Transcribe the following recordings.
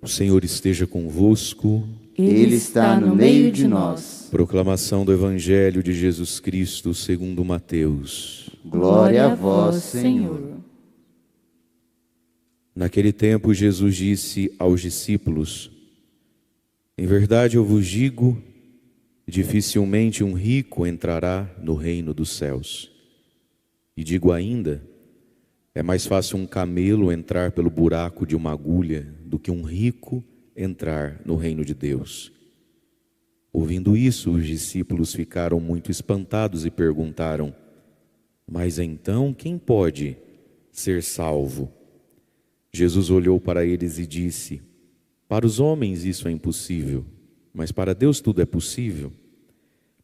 O Senhor esteja convosco. Ele está no meio de nós. Proclamação do Evangelho de Jesus Cristo segundo Mateus. Glória a vós, Senhor. Naquele tempo Jesus disse aos discípulos: Em verdade eu vos digo, dificilmente um rico entrará no reino dos céus. E digo ainda, é mais fácil um camelo entrar pelo buraco de uma agulha do que um rico entrar no reino de Deus. Ouvindo isso, os discípulos ficaram muito espantados e perguntaram: Mas então quem pode ser salvo? Jesus olhou para eles e disse: Para os homens isso é impossível, mas para Deus tudo é possível.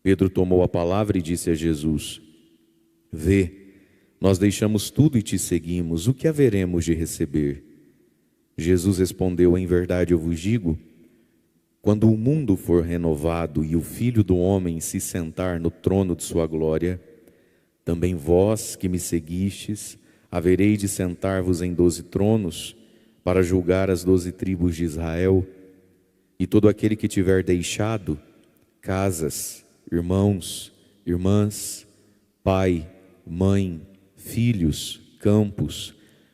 Pedro tomou a palavra e disse a Jesus: Vê, nós deixamos tudo e te seguimos, o que haveremos de receber? Jesus respondeu: Em verdade eu vos digo, quando o mundo for renovado e o Filho do Homem se sentar no trono de sua glória, também vós que me seguistes, havereis de sentar-vos em 12 tronos, para julgar as 12 tribos de Israel. E todo aquele que tiver deixado casas, irmãos, irmãs, pai, mãe, filhos, campos,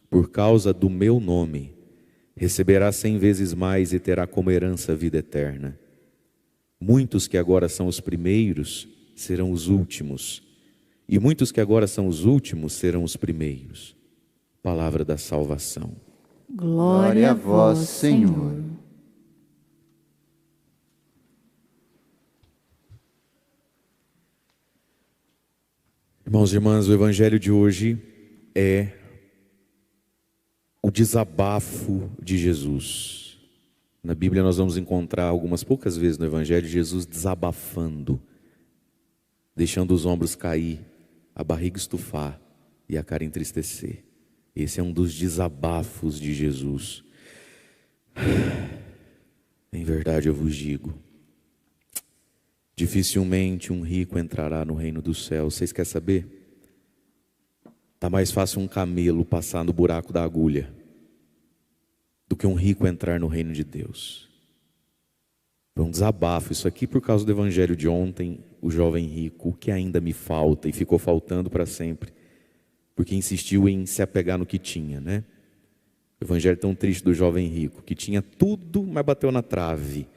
por causa do meu nome, receberá 100 vezes mais e terá como herança a vida eterna. Muitos que agora são os primeiros serão os últimos, e muitos que agora são os últimos serão os primeiros. Palavra da salvação. Glória a vós, Senhor. Irmãos e irmãs, o Evangelho de hoje é o desabafo de Jesus. Na Bíblia nós vamos encontrar algumas poucas vezes no Evangelho Jesus desabafando, deixando os ombros cair, a barriga estufar e a cara entristecer. Esse é um dos desabafos de Jesus. Em verdade eu vos digo, dificilmente um rico entrará no reino dos céus. Vocês querem saber? Está mais fácil um camelo passar no buraco da agulha do que um rico entrar no reino de Deus. Foi um desabafo isso aqui por causa do evangelho de ontem, o jovem rico, o que ainda me falta, e ficou faltando para sempre, porque insistiu em se apegar no que tinha, né? O evangelho tão triste do jovem rico, que tinha tudo, mas bateu na trave,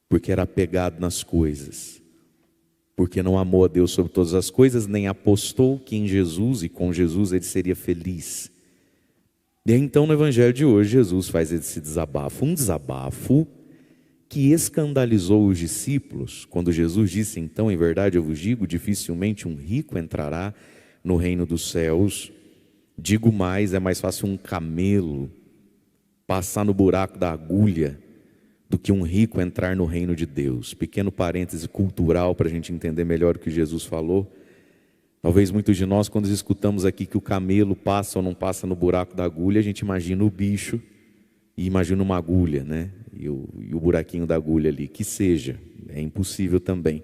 porque era apegado nas coisas, porque não amou a Deus sobre todas as coisas, nem apostou que em Jesus e com Jesus ele seria feliz. E então no evangelho de hoje Jesus faz esse desabafo, um desabafo que escandalizou os discípulos, quando Jesus disse: então, em verdade eu vos digo, dificilmente um rico entrará no reino dos céus. Digo mais, é mais fácil um camelo passar no buraco da agulha do que um rico entrar no reino de Deus. Pequeno parêntese cultural para a gente entender melhor o que Jesus falou. Talvez muitos de nós, quando escutamos aqui que o camelo passa ou não passa no buraco da agulha, a gente imagina o bicho e imagina uma agulha, né? E o buraquinho da agulha ali, que seja, é impossível também.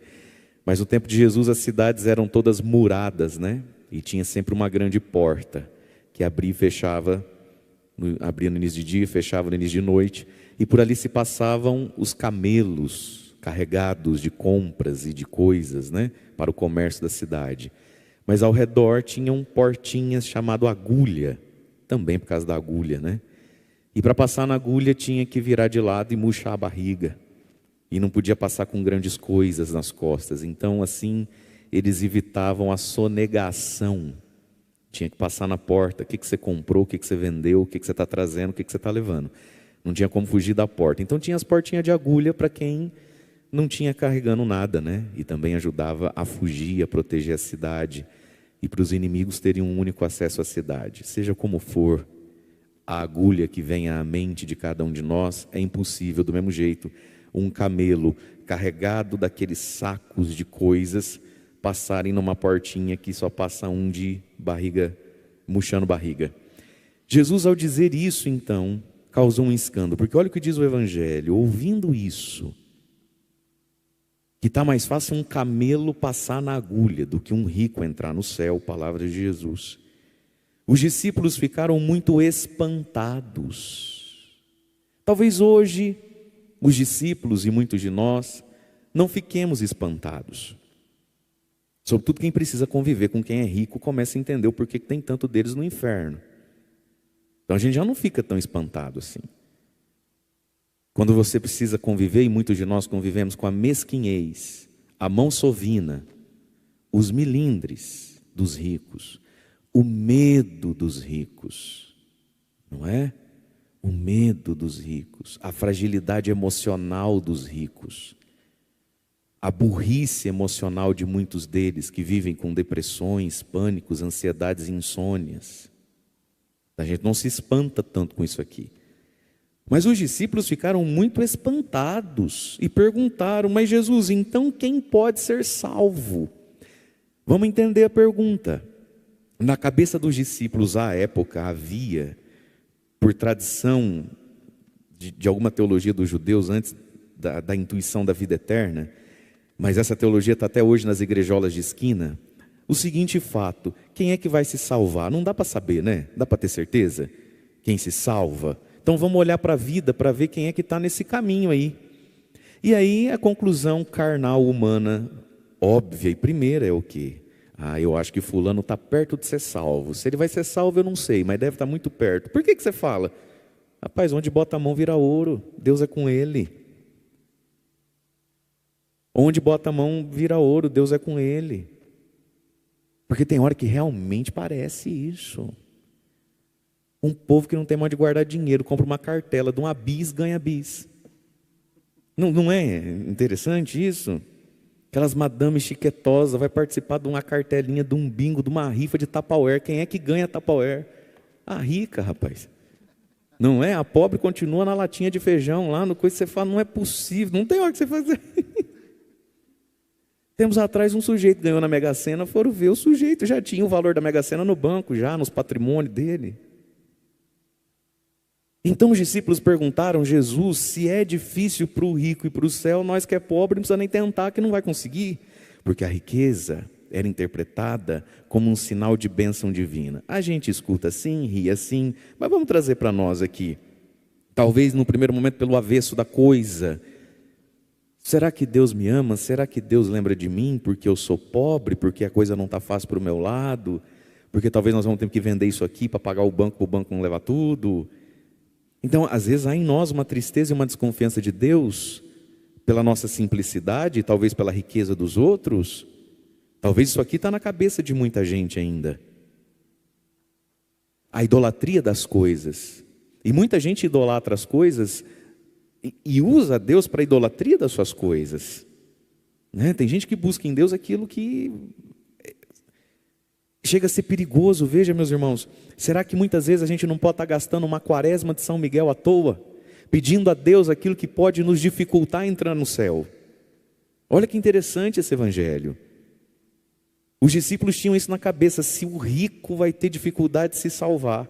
Mas no tempo de Jesus as cidades eram todas muradas, né? E tinha sempre uma grande porta que abria e fechava, abria no início de dia e fechava no início de noite. E por ali se passavam os camelos carregados de compras e de coisas, né? Para o comércio da cidade. Mas ao redor tinham portinhas chamado agulha, também por causa da agulha, né? E para passar na agulha tinha que virar de lado e murchar a barriga. E não podia passar com grandes coisas nas costas. Então assim eles evitavam a sonegação. Tinha que passar na porta. O que você comprou, o que você vendeu, o que você está trazendo, o que você está levando. Não tinha como fugir da porta. Então tinha as portinhas de agulha para quem não tinha carregando nada, né? E também ajudava a fugir, a proteger a cidade. E para os inimigos terem um único acesso à cidade. Seja como for, a agulha que vem à mente de cada um de nós é impossível do mesmo jeito. Um camelo carregado daqueles sacos de coisas passarem numa portinha que só passa um de barriga, murchando barriga. Jesus, ao dizer isso, então, causou um escândalo. Porque olha o que diz o Evangelho. Ouvindo isso, que está mais fácil um camelo passar na agulha do que um rico entrar no céu, palavra de Jesus. Os discípulos ficaram muito espantados. Talvez hoje os discípulos e muitos de nós não fiquemos espantados. Sobretudo quem precisa conviver com quem é rico começa a entender o porquê que tem tanto deles no inferno. Então a gente já não fica tão espantado assim. Quando você precisa conviver, e muitos de nós convivemos com a mesquinhez, a mão sovina, os milindres dos ricos, o medo dos ricos, não é? O medo dos ricos, a fragilidade emocional dos ricos, a burrice emocional de muitos deles que vivem com depressões, pânicos, ansiedades e insônias. A gente não se espanta tanto com isso aqui. Mas os discípulos ficaram muito espantados e perguntaram: mas Jesus, então quem pode ser salvo? Vamos entender a pergunta. Na cabeça dos discípulos à época havia, por tradição de alguma teologia dos judeus antes da intuição da vida eterna, mas essa teologia está até hoje nas igrejolas de esquina, o seguinte fato: quem é que vai se salvar? Não dá para saber, né? Dá para ter certeza? Quem se salva? Então vamos olhar para a vida para ver quem é que está nesse caminho aí. E aí a conclusão carnal humana, óbvia e primeira é o quê? Eu acho que fulano está perto de ser salvo. Se ele vai ser salvo eu não sei, mas deve estar muito perto. Por que você fala? Rapaz, onde bota a mão vira ouro, Deus é com ele. Onde bota a mão vira ouro, Deus é com ele. Porque tem hora que realmente parece isso. Um povo que não tem mais de guardar dinheiro, compra uma cartela de uma bis, ganha bis. Não é interessante isso? Aquelas madames chiquetosas, vai participar de uma cartelinha, de um bingo, de uma rifa de Tupperware. Quem é que ganha Tupperware? A rica, rapaz. Não é? A pobre continua na latinha de feijão lá, no coisa que você fala, não é possível, não tem hora que você fazer. Tempos atrás um sujeito ganhou na Mega Sena, foram ver, o sujeito já tinha o valor da Mega Sena no banco, já nos patrimônios dele. Então os discípulos perguntaram: Jesus, se é difícil para o rico e para o céu, nós que é pobre não precisa nem tentar, que não vai conseguir. Porque a riqueza era interpretada como um sinal de bênção divina. A gente escuta assim, ri assim, mas vamos trazer para nós aqui. Talvez no primeiro momento pelo avesso da coisa. Será que Deus me ama? Será que Deus lembra de mim porque eu sou pobre? Porque a coisa não está fácil para o meu lado? Porque talvez nós vamos ter que vender isso aqui para pagar o banco, para o banco não levar tudo? Então, às vezes há em nós uma tristeza e uma desconfiança de Deus, pela nossa simplicidade, talvez pela riqueza dos outros. Talvez isso aqui está na cabeça de muita gente ainda. A idolatria das coisas. E muita gente idolatra as coisas e usa Deus para a idolatria das suas coisas, né? Tem gente que busca em Deus aquilo que chega a ser perigoso. Veja, meus irmãos, será que muitas vezes a gente não pode estar gastando uma quaresma de São Miguel à toa, pedindo a Deus aquilo que pode nos dificultar a entrar no céu? Olha que interessante esse evangelho. Os discípulos tinham isso na cabeça: se o rico vai ter dificuldade de se salvar,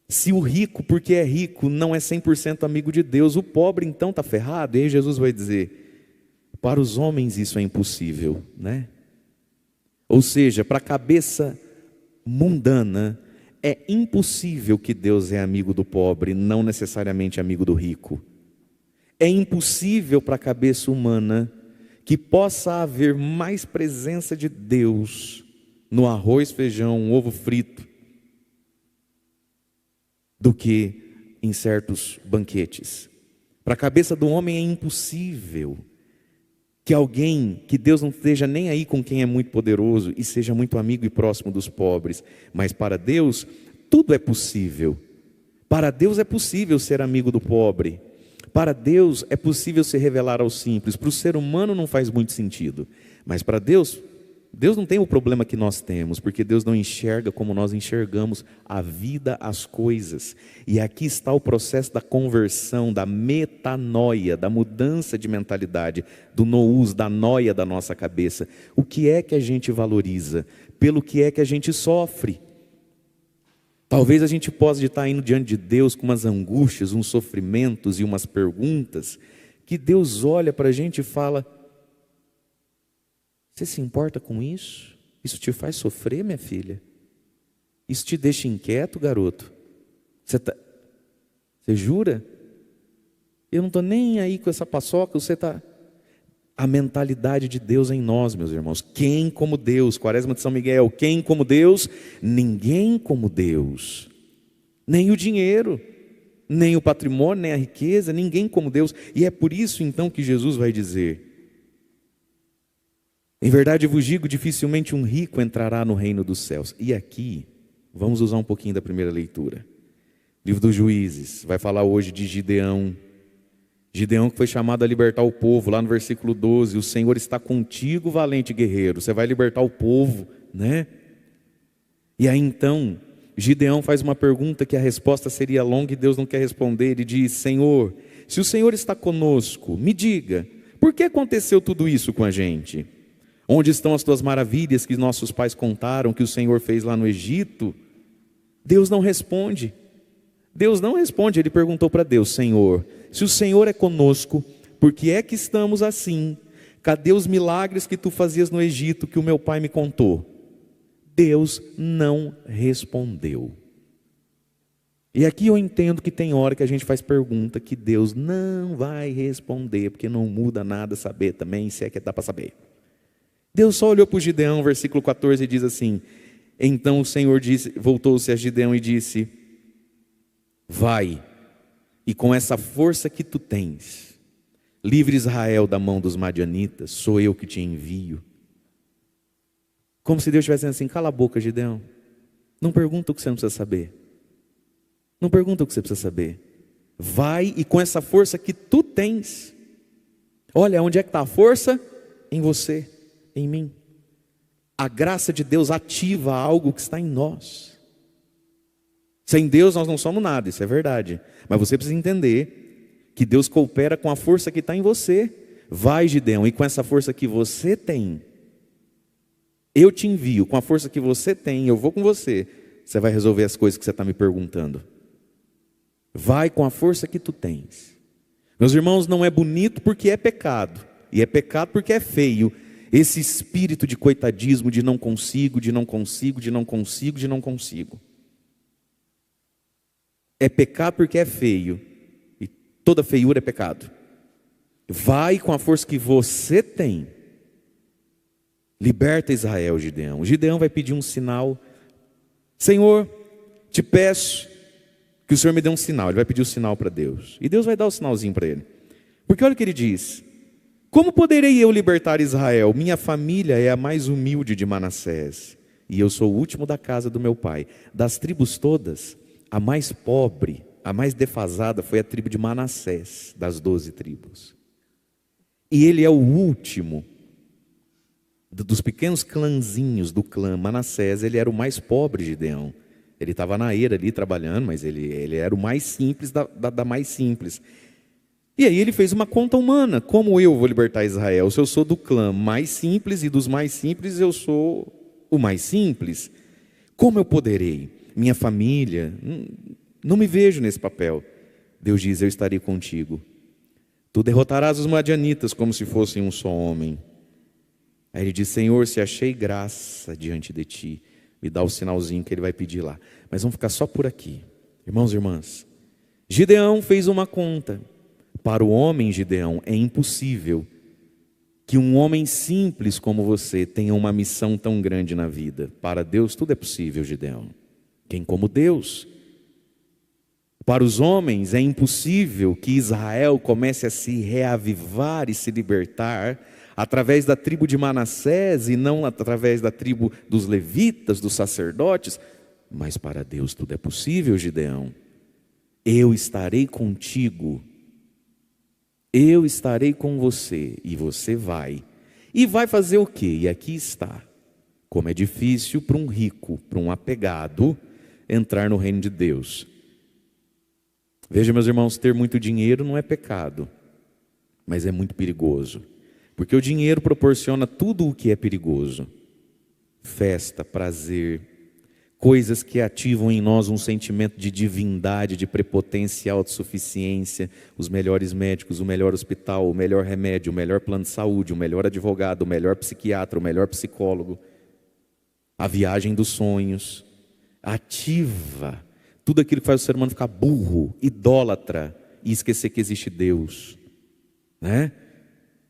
se o rico, porque é rico, não é 100% amigo de Deus, o pobre então está ferrado. E aí Jesus vai dizer: para os homens isso é impossível, né? Ou seja, para a cabeça mundana é impossível que Deus é amigo do pobre, não necessariamente amigo do rico. É impossível para a cabeça humana que possa haver mais presença de Deus no arroz, feijão, ovo frito, do que em certos banquetes. Para a cabeça do homem é impossível que alguém, que Deus não esteja nem aí com quem é muito poderoso e seja muito amigo e próximo dos pobres. Mas para Deus, tudo é possível. Para Deus é possível ser amigo do pobre. Para Deus é possível se revelar aos simples. Para o ser humano não faz muito sentido. Mas para Deus, Deus não tem o problema que nós temos, porque Deus não enxerga como nós enxergamos a vida, as coisas. E aqui está o processo da conversão, da metanoia, da mudança de mentalidade, do nous, da noia da nossa cabeça. O que é que a gente valoriza? Pelo que é que a gente sofre? Talvez a gente possa estar indo diante de Deus com umas angústias, uns sofrimentos e umas perguntas, que Deus olha para a gente e fala: você se importa com isso? Isso te faz sofrer, minha filha? Isso te deixa inquieto, garoto? Você jura? Eu não estou nem aí com essa paçoca, você está... A mentalidade de Deus em nós, meus irmãos. Quem como Deus? Quaresma de São Miguel. Quem como Deus? Ninguém como Deus. Nem o dinheiro, nem o patrimônio, nem a riqueza, ninguém como Deus. E é por isso então que Jesus vai dizer: em verdade vos digo, dificilmente um rico entrará no reino dos céus. E aqui, vamos usar um pouquinho da primeira leitura. Livro dos Juízes, vai falar hoje de Gideão. Gideão que foi chamado a libertar o povo, lá no versículo 12, o Senhor está contigo, valente guerreiro, você vai libertar o povo, né? E aí então, Gideão faz uma pergunta que a resposta seria longa e Deus não quer responder. Ele diz: Senhor, se o Senhor está conosco, me diga, por que aconteceu tudo isso com a gente? Onde estão as tuas maravilhas que nossos pais contaram, que o Senhor fez lá no Egito? Deus não responde. Deus não responde. Ele perguntou para Deus: Senhor, se o Senhor é conosco, por que é que estamos assim? Cadê os milagres que tu fazias no Egito, que o meu pai me contou? Deus não respondeu. E aqui eu entendo que tem hora que a gente faz pergunta que Deus não vai responder, porque não muda nada saber também, se é que dá para saber. Deus só olhou para o Gideão, versículo 14, e diz assim: então o Senhor voltou-se a Gideão e disse: vai, e com essa força que tu tens, livre Israel da mão dos madianitas, sou eu que te envio. Como se Deus estivesse dizendo assim: cala a boca, Gideão, não pergunta o que você não precisa saber. Não pergunta o que você precisa saber. Vai, e com essa força que tu tens. Olha, onde é que está a força? Em você, em mim. A graça de Deus ativa algo que está em nós. Sem Deus nós não somos nada, isso é verdade. Mas você precisa entender que Deus coopera com a força que está em você. Vai, Gideão, e com essa força que você tem, eu te envio. Com a força que você tem, eu vou com você. Você vai resolver as coisas que você está me perguntando. Vai com a força que tu tens. Meus irmãos, não é bonito porque é pecado. E é pecado porque é feio. Esse espírito de coitadismo, de não consigo, de não consigo, de não consigo, de não consigo. É pecado porque é feio. E toda feiura é pecado. Vai com a força que você tem. Liberta Israel, Gideão. Gideão vai pedir um sinal. Senhor, te peço que o Senhor me dê um sinal. Ele vai pedir o sinal para Deus. E Deus vai dar o sinalzinho para ele. Porque olha o que ele diz: como poderei eu libertar Israel? Minha família é a mais humilde de Manassés, e eu sou o último da casa do meu pai. Das tribos todas, a mais pobre, a mais defasada foi a tribo de Manassés, das 12 tribos. E ele é o último dos pequenos clãzinhos do clã Manassés. Ele era o mais pobre de Gideão. Ele estava na eira ali trabalhando, mas ele era o mais simples da mais simples. E aí ele fez uma conta humana: como eu vou libertar Israel? Se eu sou do clã mais simples, e dos mais simples eu sou o mais simples, como eu poderei? Minha família, não me vejo nesse papel. Deus diz: eu estarei contigo. Tu derrotarás os madianitas como se fossem um só homem. Aí ele diz: Senhor, se achei graça diante de ti, me dá o sinalzinho que ele vai pedir lá. Mas vamos ficar só por aqui. Irmãos e irmãs, Gideão fez uma conta. Para o homem, Gideão, é impossível que um homem simples como você tenha uma missão tão grande na vida. Para Deus tudo é possível, Gideão. Quem como Deus? Para os homens é impossível que Israel comece a se reavivar e se libertar através da tribo de Manassés e não através da tribo dos levitas, dos sacerdotes. Mas para Deus tudo é possível, Gideão. Eu estarei contigo. Eu estarei com você, e você vai. E vai fazer o quê? E aqui está. Como é difícil para um rico, para um apegado, entrar no reino de Deus. Veja, meus irmãos, ter muito dinheiro não é pecado, mas é muito perigoso. Porque o dinheiro proporciona tudo o que é perigoso. Festa, prazer, coisas que ativam em nós um sentimento de divindade, de prepotência e autossuficiência, os melhores médicos, o melhor hospital, o melhor remédio, o melhor plano de saúde, o melhor advogado, o melhor psiquiatra, o melhor psicólogo, a viagem dos sonhos, ativa tudo aquilo que faz o ser humano ficar burro, idólatra, e esquecer que existe Deus, né?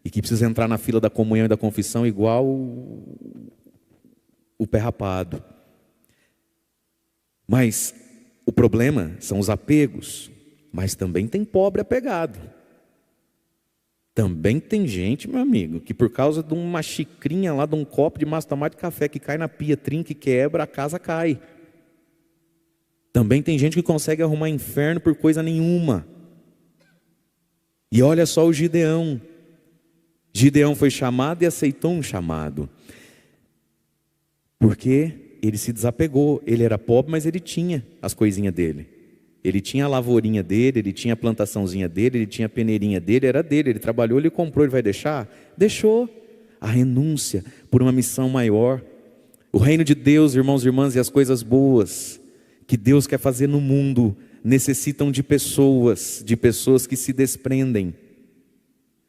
E que precisa entrar na fila da comunhão e da confissão igual o pé rapado. Mas o problema são os apegos. Mas também tem pobre apegado. Também tem gente, meu amigo, que por causa de uma xicrinha lá, de um copo de massa tomate de café que cai na pia, trinca e quebra, a casa cai. Também tem gente que consegue arrumar inferno por coisa nenhuma. E olha só o Gideão. Gideão foi chamado e aceitou um chamado. Porque ele se desapegou. Ele era pobre, mas ele tinha as coisinhas dele. Ele tinha a lavourinha dele, ele tinha a plantaçãozinha dele, ele tinha a peneirinha dele, era dele. Ele trabalhou, ele comprou, ele vai deixar? Deixou. A renúncia por uma missão maior. O reino de Deus, irmãos e irmãs, e as coisas boas que Deus quer fazer no mundo necessitam de pessoas que se desprendem.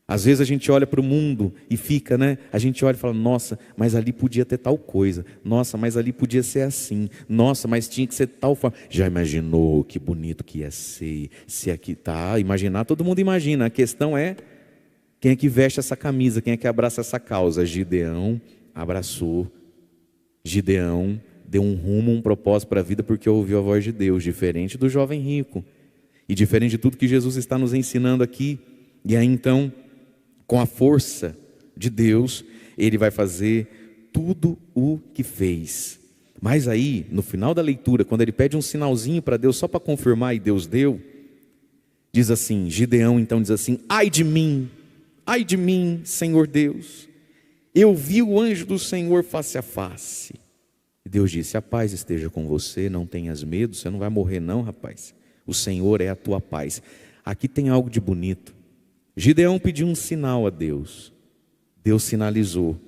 Às vezes a gente olha para o mundo e fica, né? A gente olha e fala, nossa, mas ali podia ter tal coisa. Nossa, mas ali podia ser assim. Nossa, mas tinha que ser tal forma. Já imaginou que bonito que ia ser? Se aqui tá, imaginar, todo mundo imagina. A questão é, quem é que veste essa camisa? Quem é que abraça essa causa? Gideão abraçou. Gideão deu um rumo, um propósito para a vida porque ouviu a voz de Deus. Diferente do jovem rico. E diferente de tudo que Jesus está nos ensinando aqui. E aí então, com a força de Deus, ele vai fazer tudo o que fez. Mas aí, no final da leitura, quando ele pede um sinalzinho para Deus, só para confirmar, e Deus deu, diz assim, Gideão então diz assim, ai de mim, Senhor Deus, eu vi o anjo do Senhor face a face. E Deus disse, a paz esteja com você, não tenhas medo, você não vai morrer não, rapaz. O Senhor é a tua paz. Aqui tem algo de bonito. Gideão pediu um sinal a Deus. Deus sinalizou.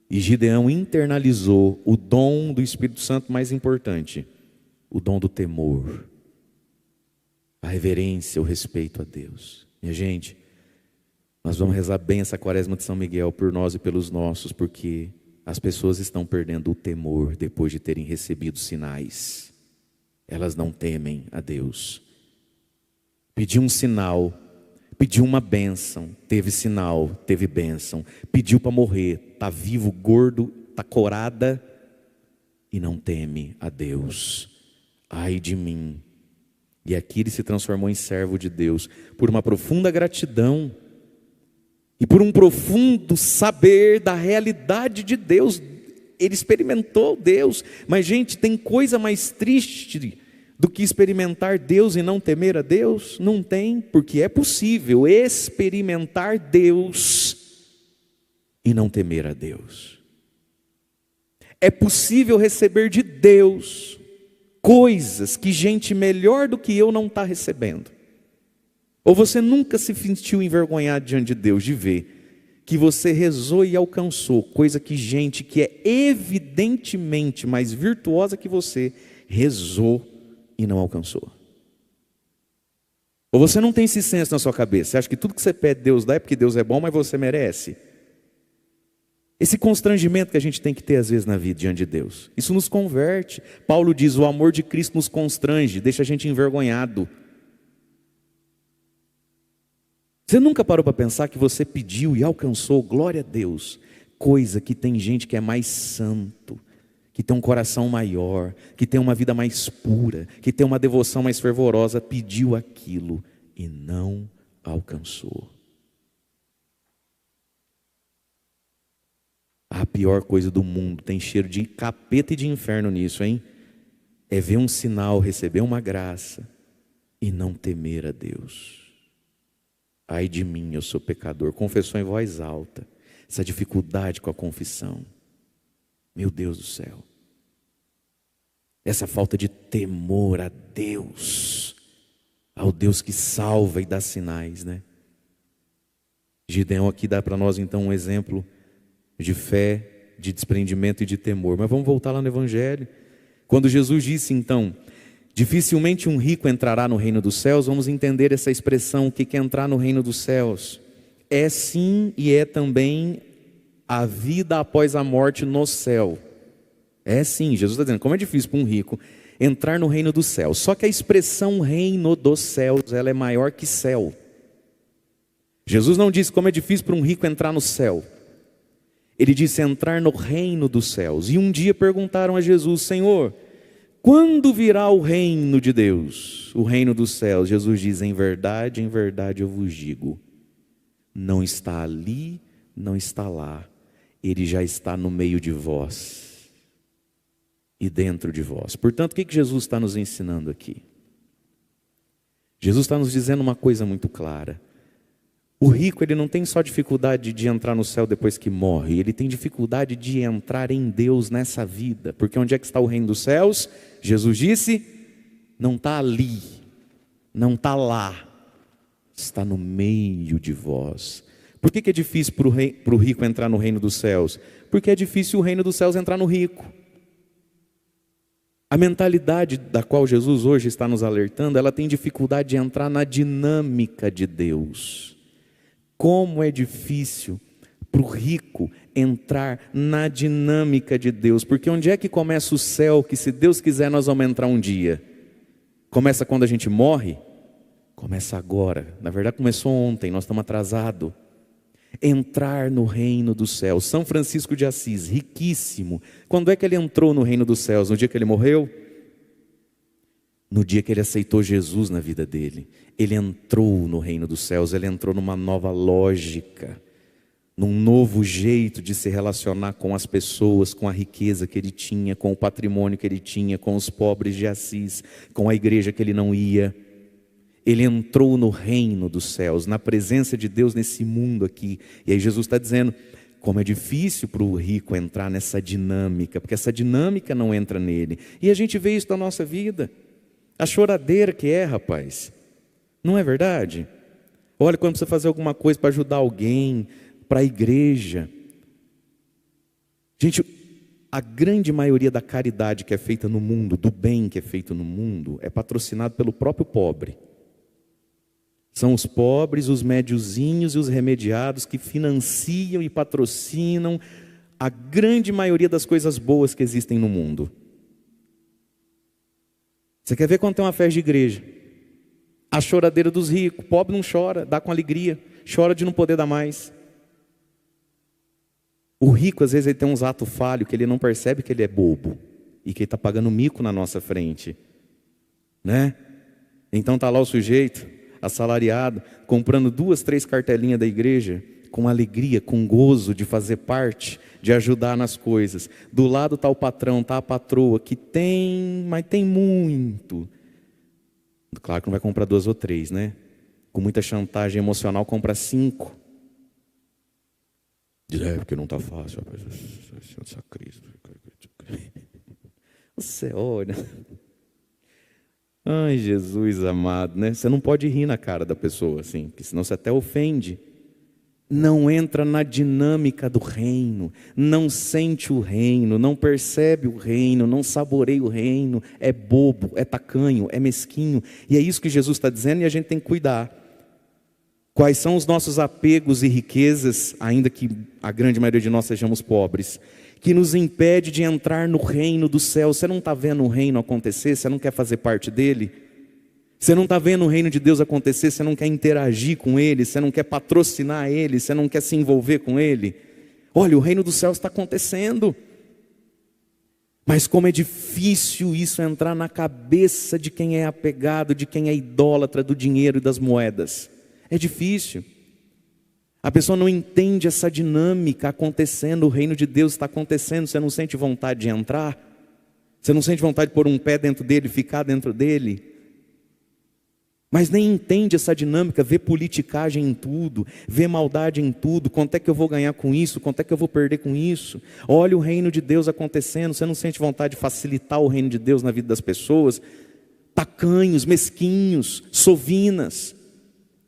E Gideão internalizou o dom do Espírito Santo mais importante, o dom do temor, a reverência, o respeito a Deus. Minha gente, nós vamos rezar bem essa quaresma de São Miguel por nós e pelos nossos, porque as pessoas estão perdendo o temor depois de terem recebido sinais. Elas não temem a Deus. Pediu um sinal, pediu uma bênção, teve sinal, teve bênção. Pediu para morrer, está vivo, gordo, está corada e não teme a Deus. Ai de mim. E aqui ele se transformou em servo de Deus por uma profunda gratidão e por um profundo saber da realidade de Deus. Ele experimentou Deus, mas gente, tem coisa mais triste do que experimentar Deus e não temer a Deus? Não tem, porque é possível experimentar Deus e não temer a Deus. É possível receber de Deus coisas que gente melhor do que eu não está recebendo. Ou você nunca se sentiu envergonhado diante de Deus de ver que você rezou e alcançou coisa que gente que é evidentemente mais virtuosa que você rezou e não alcançou? Ou você não tem esse senso na sua cabeça? Você acha que tudo que você pede Deus dá é porque Deus é bom, mas você merece? Esse constrangimento que a gente tem que ter às vezes na vida diante de Deus, isso nos converte. Paulo diz, o amor de Cristo nos constrange, deixa a gente envergonhado. Você nunca parou para pensar que você pediu e alcançou, glória a Deus, coisa que tem gente que é mais santo, que tem um coração maior, que tem uma vida mais pura, que tem uma devoção mais fervorosa, pediu aquilo e não alcançou. A pior coisa do mundo, tem cheiro de capeta e de inferno nisso, hein? É ver um sinal, receber uma graça e não temer a Deus. Ai de mim, eu sou pecador. Confessou em voz alta, essa dificuldade com a confissão. Meu Deus do céu. Essa falta de temor a Deus, ao Deus que salva e dá sinais, né? Gideão aqui dá para nós então um exemplo de fé, de desprendimento e de temor. Mas vamos voltar lá no Evangelho. Quando Jesus disse então, dificilmente um rico entrará no reino dos céus, vamos entender essa expressão, o que é entrar no reino dos céus. É sim e é também a vida após a morte no céu. É sim, Jesus está dizendo, como é difícil para um rico entrar no reino dos céus. Só que a expressão reino dos céus, ela é maior que céu. Jesus não disse como é difícil para um rico entrar no céu. Ele disse entrar no reino dos céus. E um dia perguntaram a Jesus: Senhor, quando virá o reino de Deus, o reino dos céus? Jesus diz: em verdade eu vos digo, não está ali, não está lá, ele já está no meio de vós e dentro de vós. Portanto, o que Jesus está nos ensinando aqui? Jesus está nos dizendo uma coisa muito clara. O rico, ele não tem só dificuldade de entrar no céu depois que morre, ele tem dificuldade de entrar em Deus nessa vida. Porque onde é que está o reino dos céus? Jesus disse, não está ali, não está lá, está no meio de vós. Por que é difícil para o rico entrar no reino dos céus? Porque é difícil o reino dos céus entrar no rico. A mentalidade da qual Jesus hoje está nos alertando, ela tem dificuldade de entrar na dinâmica de Deus. Como é difícil para o rico entrar na dinâmica de Deus. Porque onde é que começa o céu, que se Deus quiser nós vamos entrar um dia? Começa quando a gente morre? Começa agora. Na verdade começou ontem, nós estamos atrasados. Entrar no reino dos céus. São Francisco de Assis, riquíssimo. Quando é que ele entrou no reino dos céus? No dia que ele morreu? No dia que ele aceitou Jesus na vida dele. Ele entrou no reino dos céus, ele entrou numa nova lógica, num novo jeito de se relacionar com as pessoas, com a riqueza que ele tinha, com o patrimônio que ele tinha, com os pobres de Assis, com a igreja que ele não ia. Ele entrou no reino dos céus, na presença de Deus nesse mundo aqui. E aí Jesus está dizendo, como é difícil para o rico entrar nessa dinâmica, porque essa dinâmica não entra nele. E a gente vê isso na nossa vida. A choradeira que é, rapaz. Não é verdade? Olha, quando precisa fazer alguma coisa para ajudar alguém, para a igreja. Gente, a grande maioria da caridade que é feita no mundo, do bem que é feito no mundo, é patrocinado pelo próprio pobre. São os pobres, os médiozinhos e os remediados que financiam e patrocinam a grande maioria das coisas boas que existem no mundo. Você quer ver quando tem uma festa de igreja? A choradeira dos ricos. Pobre não chora, dá com alegria. Chora de não poder dar mais. O rico, às vezes, ele tem uns atos falhos que ele não percebe que ele é bobo. E que ele está pagando mico na nossa frente. Né? Então está lá o sujeito, assalariado, comprando 2, 3 cartelinhas da igreja, com alegria, com gozo de fazer parte, de ajudar nas coisas. Do lado está o patrão, está a patroa, que tem, mas tem muito. Claro que não vai comprar 2 ou 3, né? Com muita chantagem emocional, compra 5. Diz, porque não está fácil. Essa crise. Você olha. Ai, Jesus amado, né? Você não pode rir na cara da pessoa assim, porque senão você até ofende. Não entra na dinâmica do reino, não sente o reino, não percebe o reino, não saboreia o reino, é bobo, é tacanho, é mesquinho. E é isso que Jesus está dizendo e a gente tem que cuidar. Quais são os nossos apegos e riquezas, ainda que a grande maioria de nós sejamos pobres, que nos impede de entrar no reino do céu? Você não está vendo o reino acontecer? Você não quer fazer parte dele? Você não está vendo o reino de Deus acontecer? Você não quer interagir com ele? Você não quer patrocinar ele? Você não quer se envolver com ele? Olha, o reino dos céus está acontecendo. Mas como é difícil isso entrar na cabeça de quem é apegado, de quem é idólatra do dinheiro e das moedas. É difícil. A pessoa não entende essa dinâmica acontecendo, o reino de Deus está acontecendo, você não sente vontade de entrar? Você não sente vontade de pôr um pé dentro dele, ficar dentro dele? Mas nem entende essa dinâmica, vê politicagem em tudo, vê maldade em tudo. Quanto é que eu vou ganhar com isso? Quanto é que eu vou perder com isso? Olha o reino de Deus acontecendo, você não sente vontade de facilitar o reino de Deus na vida das pessoas? Tacanhos, mesquinhos, sovinas,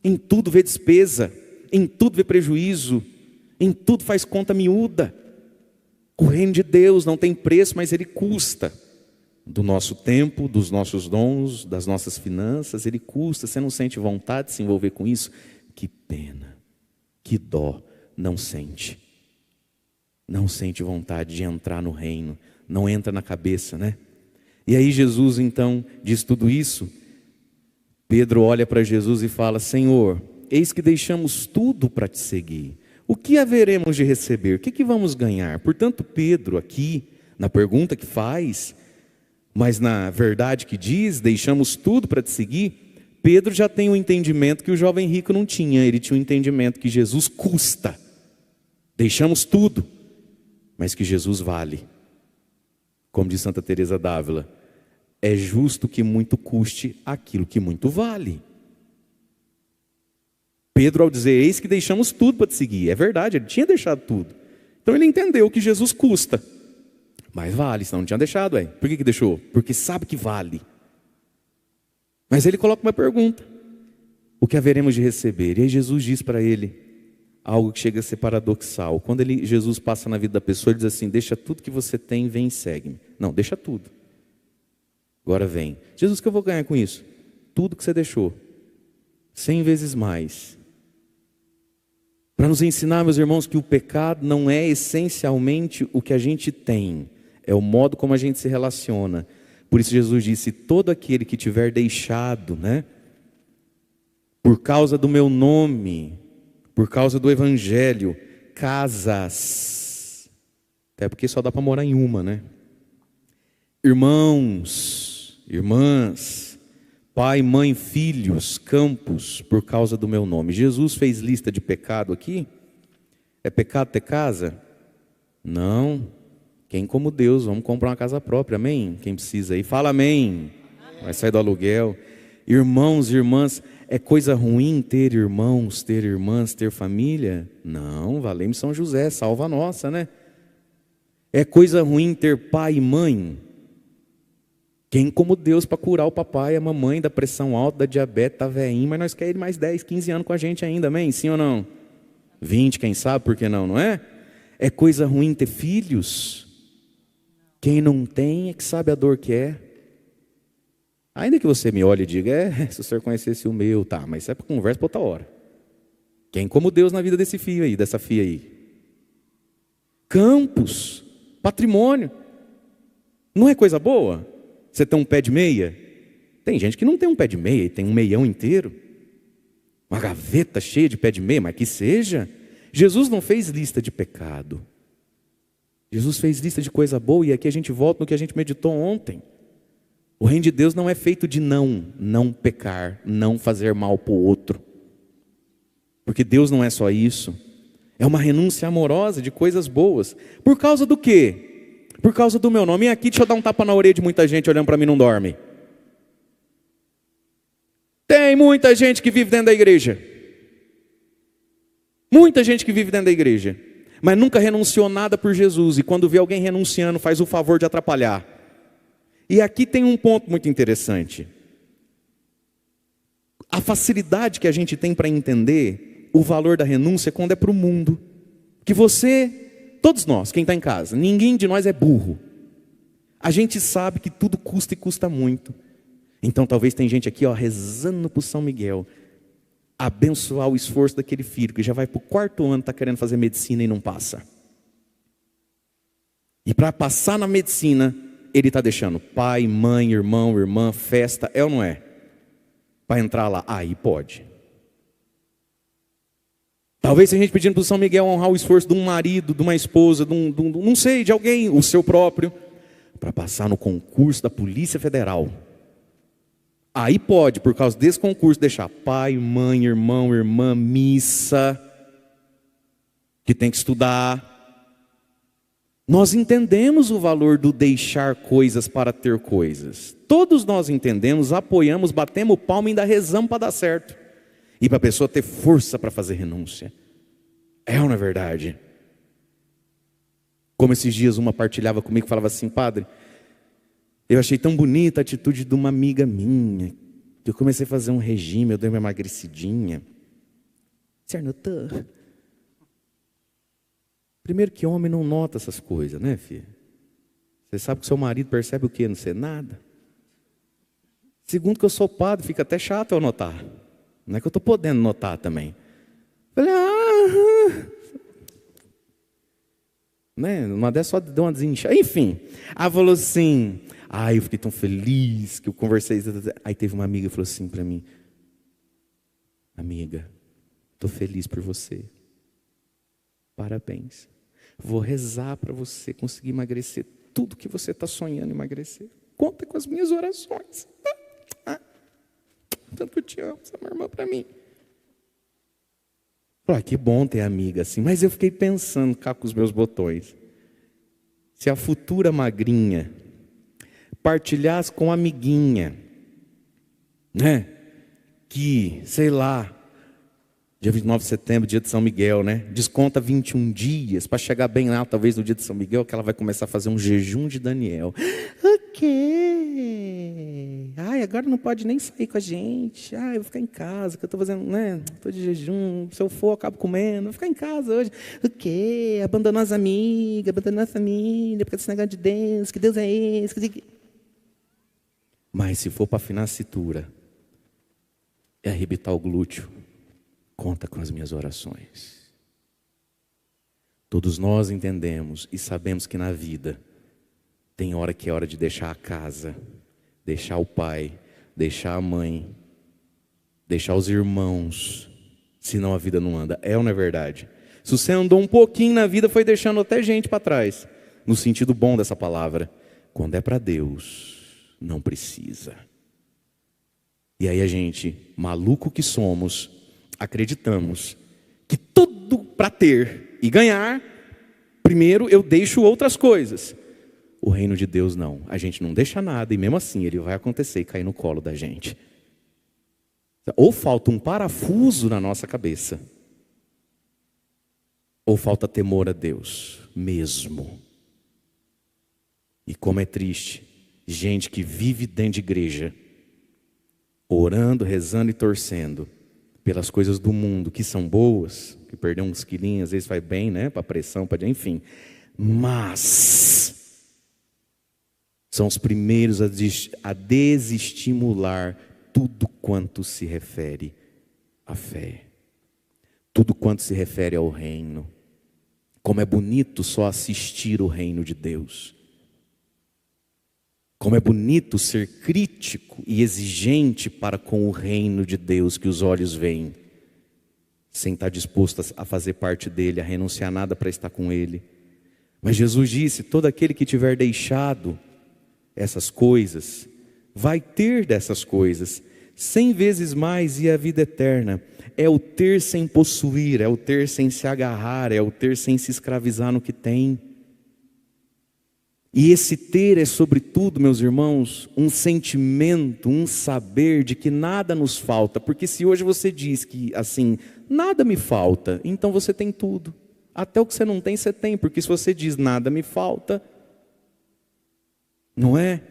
em tudo vê despesa, em tudo vê prejuízo, em tudo faz conta miúda. O reino de Deus não tem preço, mas ele custa. Do nosso tempo, dos nossos dons, das nossas finanças, ele custa. Você não sente vontade de se envolver com isso? Que pena, que dó, não sente. Não sente vontade de entrar no reino, não entra na cabeça, né? E aí Jesus então diz tudo isso. Pedro olha para Jesus e fala: Senhor, eis que deixamos tudo para te seguir. O que haveremos de receber? O que vamos ganhar? Portanto, Pedro aqui, na pergunta que faz, mas na verdade que diz, deixamos tudo para te seguir, Pedro já tem um entendimento que o jovem rico não tinha. Ele tinha um entendimento que Jesus custa. Deixamos tudo, mas que Jesus vale. Como diz Santa Teresa d'Ávila, é justo que muito custe aquilo que muito vale. Pedro, ao dizer, eis que deixamos tudo para te seguir, é verdade, ele tinha deixado tudo. Então ele entendeu que Jesus custa, mas vale, senão não tinha deixado. Por que deixou? Porque sabe que vale. Mas ele coloca uma pergunta: o que haveremos de receber? E aí Jesus diz para ele algo que chega a ser paradoxal. Quando Jesus passa na vida da pessoa, ele diz assim: deixa tudo que você tem, vem e segue-me. Não, deixa tudo. Agora vem. Jesus, o que eu vou ganhar com isso? Tudo que você deixou, 100 vezes mais. Para nos ensinar, meus irmãos, que o pecado não é essencialmente o que a gente tem, é o modo como a gente se relaciona. Por isso Jesus disse: todo aquele que tiver deixado, por causa do meu nome, por causa do evangelho, casas, até porque só dá para morar em uma, irmãos, irmãs, pai, mãe, filhos, campos, por causa do meu nome. Jesus fez lista de pecado aqui? É pecado ter casa? Não. Quem como Deus, vamos comprar uma casa própria, amém? Quem precisa aí, fala amém. Vai sair do aluguel. Irmãos, irmãs, é coisa ruim ter irmãos, ter irmãs, ter família? Não, valemos São José, salva a nossa, É coisa ruim ter pai e mãe? Quem como Deus para curar o papai e a mamãe da pressão alta, da diabetes, tá velhinho, mas nós queremos ele mais 10, 15 anos com a gente ainda, amém? Sim ou não? 20, quem sabe, por que não, não é? É coisa ruim ter filhos? Quem não tem é que sabe a dor que é. Ainda que você me olhe e diga: se o senhor conhecesse o meu, tá, mas isso é para conversa para outra hora. Quem como Deus na vida desse filho aí, dessa filha aí? Campos, patrimônio. Não é coisa boa? Você tem um pé de meia? Tem gente que não tem um pé de meia, tem um meião inteiro. Uma gaveta cheia de pé de meia, mas que seja. Jesus não fez lista de pecado. Jesus fez lista de coisa boa, e aqui a gente volta no que a gente meditou ontem. O reino de Deus não é feito de não pecar, não fazer mal para o outro. Porque Deus não é só isso. É uma renúncia amorosa de coisas boas. Por causa do quê? Por causa do meu nome. E aqui, deixa eu dar um tapa na orelha de muita gente olhando para mim, não dorme. Tem muita gente que vive dentro da igreja. Muita gente que vive dentro da igreja, mas nunca renunciou nada por Jesus. E quando vê alguém renunciando, faz o favor de atrapalhar. E aqui tem um ponto muito interessante. A facilidade que a gente tem para entender o valor da renúncia quando é para o mundo. Que você, todos nós, quem está em casa, ninguém de nós é burro. A gente sabe que tudo custa e custa muito. Então talvez tem gente aqui rezando para o São Miguel abençoar o esforço daquele filho que já vai para o 4º ano, está querendo fazer medicina e não passa. E para passar na medicina, ele está deixando pai, mãe, irmão, irmã, festa, é ou não é? Para entrar lá, aí pode. Talvez tem gente pedindo para o São Miguel honrar o esforço de um marido, de uma esposa, não sei, de alguém, o seu próprio, para passar no concurso da Polícia Federal. Aí pode, por causa desse concurso, deixar pai, mãe, irmão, irmã, missa, que tem que estudar. Nós entendemos o valor do deixar coisas para ter coisas. Todos nós entendemos, apoiamos, batemos palma e ainda rezamos para dar certo. E para a pessoa ter força para fazer renúncia. É ou não é verdade? Como esses dias uma partilhava comigo, falava assim: padre, eu achei tão bonita a atitude de uma amiga minha, que eu comecei a fazer um regime, eu dei uma emagrecidinha. Você notou? Primeiro que homem não nota essas coisas, né, filha? Você sabe que seu marido percebe o quê? Não sei nada. Segundo que eu sou padre, fica até chato eu notar. Não é que eu estou podendo notar também. Falei, né? Uma dessas só deu uma desinchada. Enfim, ela falou assim: Ai, eu fiquei tão feliz que eu conversei. Aí teve uma amiga que falou assim para mim: amiga, estou feliz por você. Parabéns. Vou rezar para você conseguir emagrecer tudo que você está sonhando emagrecer. Conta com as minhas orações. Tanto que eu te amo, essa é uma irmã para mim. Que bom ter amiga assim. Mas eu fiquei pensando cá com os meus botões. Se a futura magrinha partilhasse com a amiguinha, né? Que, sei lá, dia 29 de setembro, dia de São Miguel, né? Desconta 21 dias para chegar bem lá, talvez no dia de São Miguel, que ela vai começar a fazer um jejum de Daniel. O quê? Ai, agora não pode nem sair com a gente. Ai, eu vou ficar em casa, que eu estou fazendo, né? Estou de jejum, se eu for, eu acabo comendo. Vou ficar em casa hoje. O quê? Abandonar as amigas, abandonar a família, porque esse negócio de Deus, que Deus é esse? Mas se for para afinar a cintura e arrebitar o glúteo, conta com as minhas orações. Todos nós entendemos e sabemos que na vida tem hora que é hora de deixar a casa, deixar o pai, deixar a mãe, deixar os irmãos, senão a vida não anda. É ou não é verdade? Se você andou um pouquinho na vida, foi deixando até gente para trás, no sentido bom dessa palavra. Quando é para Deus, não precisa. E aí a gente, maluco que somos, acreditamos que tudo para ter e ganhar, primeiro eu deixo outras coisas. O reino de Deus não. A gente não deixa nada e mesmo assim ele vai acontecer e cair no colo da gente. Ou falta um parafuso na nossa cabeça, ou falta temor a Deus mesmo. E como é triste, gente que vive dentro de igreja, orando, rezando e torcendo pelas coisas do mundo que são boas, que perder uns quilinhos, às vezes faz bem, né? Para pressão, enfim. Mas são os primeiros a desestimular tudo quanto se refere à fé. Tudo quanto se refere ao reino. Como é bonito só assistir o reino de Deus. Como é bonito ser crítico e exigente para com o reino de Deus que os olhos veem, sem estar disposto a fazer parte dele, a renunciar a nada para estar com ele. Mas Jesus disse: todo aquele que tiver deixado essas coisas, vai ter dessas coisas 100 vezes mais, e a vida eterna é o ter sem possuir, é o ter sem se agarrar, é o ter sem se escravizar no que tem. E esse ter é sobretudo, meus irmãos, um sentimento, um saber de que nada nos falta. Porque se hoje você diz que assim, nada me falta, então você tem tudo. Até o que você não tem, você tem. Porque se você diz nada me falta, não é?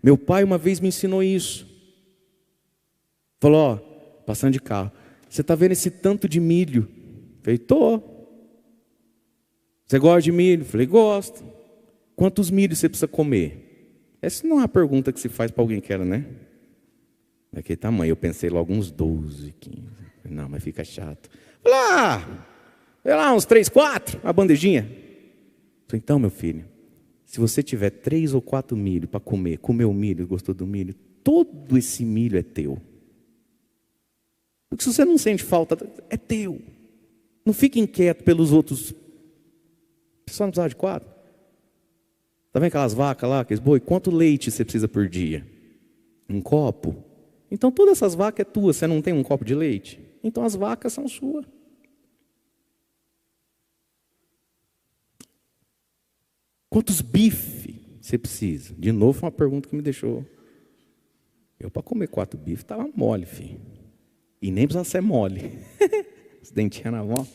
Meu pai uma vez me ensinou isso. Falou, passando de carro, você está vendo esse tanto de milho? Falei, tô. Você gosta de milho? Falei, gosto. Quantos milhos você precisa comer? Essa não é uma pergunta que se faz para alguém que era, né? Daquele tamanho. Eu pensei logo uns 12, 15. Não, mas fica chato. Sei lá, uns 3, 4, a bandejinha. Falei, então, meu filho, se você tiver 3 ou 4 milho para comer, comeu o milho, gostou do milho, todo esse milho é teu. Porque se você não sente falta, é teu. Não fique inquieto pelos outros. Só não precisava de 4. Está vendo aquelas vacas lá, aqueles boi? Quanto leite você precisa por dia? Um copo? Então todas essas vacas é tua, você não tem um copo de leite? Então as vacas são suas. Quantos bifes você precisa? De novo, foi uma pergunta que me deixou. Eu para comer 4 bifes estava mole, filho. E nem precisa ser mole. Os dentinhos na mão.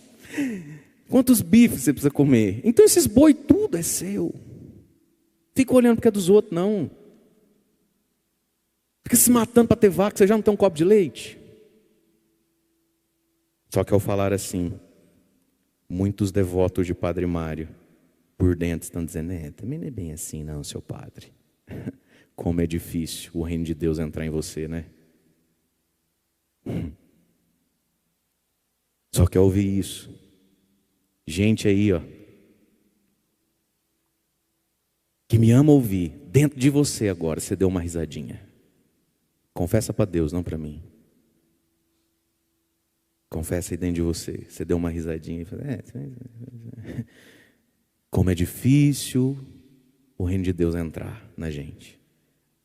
Quantos bifes você precisa comer? Então esses boi tudo é seu. Fica olhando porque é dos outros, não. Fica se matando para ter vaca, você já não tem um copo de leite? Só que ao falar assim, muitos devotos de Padre Mário, por dentro estão dizendo, também não é bem assim não, seu padre. Como é difícil o reino de Deus entrar em você, né? Só que ao ouvir isso, gente aí, que me ama ouvir, dentro de você agora, você deu uma risadinha. Confessa para Deus, não para mim. Confessa aí dentro de você. Você deu uma risadinha e fala, como é difícil o reino de Deus entrar na gente.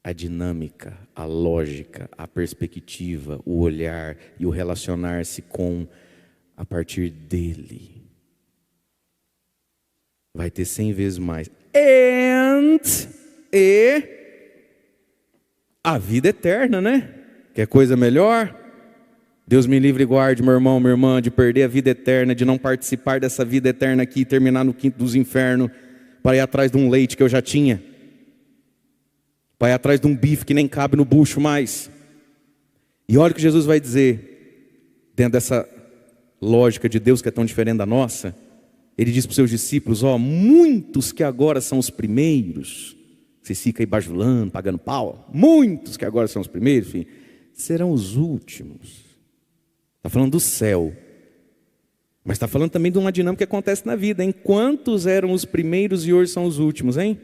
A dinâmica, a lógica, a perspectiva, o olhar e o relacionar-se com a partir dele. Vai ter 100 vezes mais. E a vida eterna, né? Quer coisa melhor? Deus me livre e guarde, meu irmão, minha irmã, de perder a vida eterna, de não participar dessa vida eterna aqui e terminar no quinto dos infernos, para ir atrás de um leite que eu já tinha, para ir atrás de um bife que nem cabe no bucho mais. E olha o que Jesus vai dizer, dentro dessa lógica de Deus que é tão diferente da nossa. Ele diz para os seus discípulos, muitos que agora são os primeiros, vocês ficam aí bajulando, pagando pau, muitos que agora são os primeiros, filho, serão os últimos. Está falando do céu, mas está falando também de uma dinâmica que acontece na vida, hein? Quantos eram os primeiros e hoje são os últimos, hein?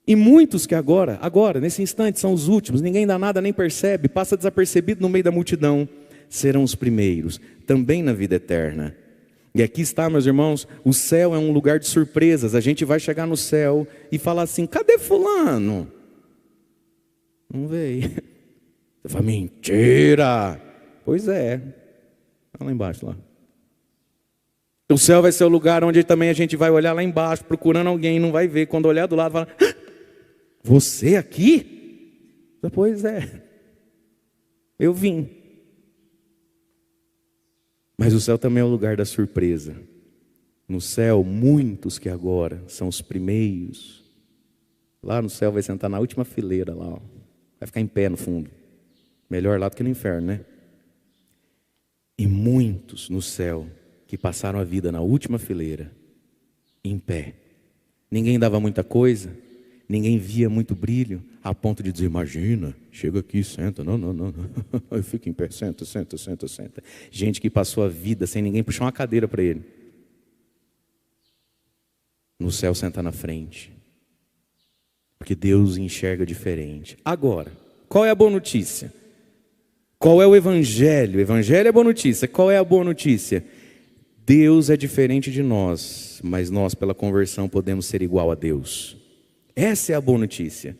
E muitos que agora, nesse instante, são os últimos, ninguém dá nada, nem percebe, passa desapercebido no meio da multidão, serão os primeiros, também na vida eterna. E aqui está, meus irmãos, o céu é um lugar de surpresas. A gente vai chegar no céu e falar assim, cadê fulano? Não veio. Você fala, mentira! Pois é, está lá embaixo lá. O céu vai ser o lugar onde também a gente vai olhar lá embaixo, procurando alguém, não vai ver. Quando olhar do lado, fala, você aqui? Pois é, eu vim. Mas o céu também é o lugar da surpresa. No céu, muitos que agora são os primeiros. Lá no céu vai sentar na última fileira lá, ó. Vai ficar em pé no fundo. Melhor lá do que no inferno, né? E muitos no céu que passaram a vida na última fileira, em pé. Ninguém dava muita coisa, ninguém via muito brilho, a ponto de dizer, imagina, chega aqui, senta, não, eu fico em pé, senta. Gente que passou a vida sem ninguém puxar uma cadeira para ele. No céu senta na frente, porque Deus enxerga diferente. Agora, qual é a boa notícia? Qual é o evangelho? O evangelho é boa notícia. Qual é a boa notícia? Deus é diferente de nós, mas nós pela conversão podemos ser igual a Deus. Essa é a boa notícia.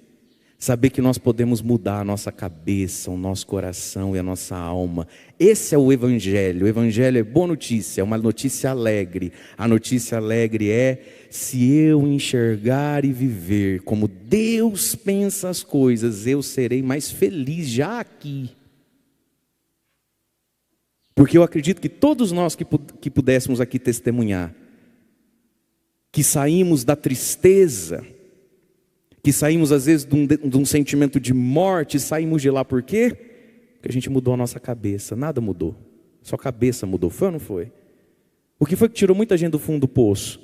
Saber que nós podemos mudar a nossa cabeça, o nosso coração e a nossa alma. Esse é o evangelho. O evangelho é boa notícia, é uma notícia alegre. A notícia alegre é, se eu enxergar e viver como Deus pensa as coisas, eu serei mais feliz já aqui. Porque eu acredito que todos nós que pudéssemos aqui testemunhar, que saímos da tristeza, que saímos às vezes de um sentimento de morte, saímos de lá por quê? Porque a gente mudou a nossa cabeça, nada mudou, só a cabeça mudou, foi ou não foi? O que foi que tirou muita gente do fundo do poço?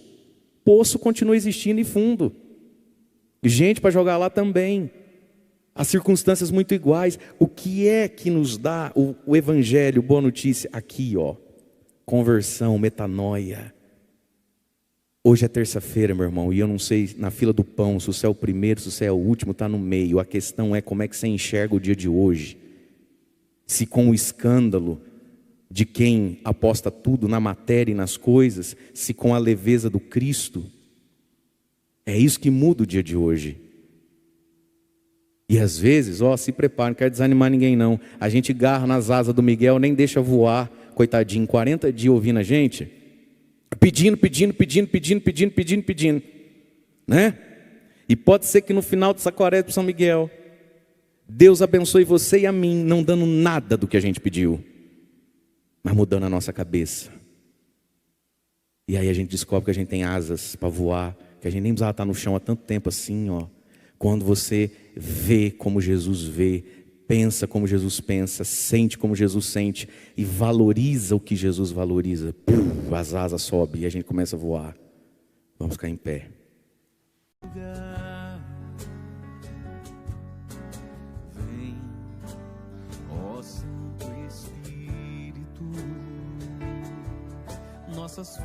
Poço continua existindo e fundo, gente para jogar lá também. As circunstâncias muito iguais. O que é que nos dá o evangelho, boa notícia? Aqui, ó, conversão, metanoia. Hoje é terça-feira, meu irmão, e eu não sei na fila do pão se você é o primeiro, se você é o último, está no meio. A questão é como é que você enxerga o dia de hoje. Se com o escândalo de quem aposta tudo na matéria e nas coisas, se com a leveza do Cristo. É isso que muda o dia de hoje. E às vezes, se prepara, não quero desanimar ninguém não. A gente garra nas asas do Miguel, nem deixa voar, coitadinho, 40 dias ouvindo a gente, pedindo, né? E pode ser que no final dessa quaresma para São Miguel, Deus abençoe você e a mim, não dando nada do que a gente pediu, mas mudando a nossa cabeça. E aí a gente descobre que a gente tem asas para voar, que a gente nem precisava estar no chão há tanto tempo assim, ó. Quando você vê como Jesus vê, pensa como Jesus pensa, sente como Jesus sente e valoriza o que Jesus valoriza, as asas sobem e a gente começa a voar. Vamos ficar em pé. Vem, ó Santo Espírito, nossas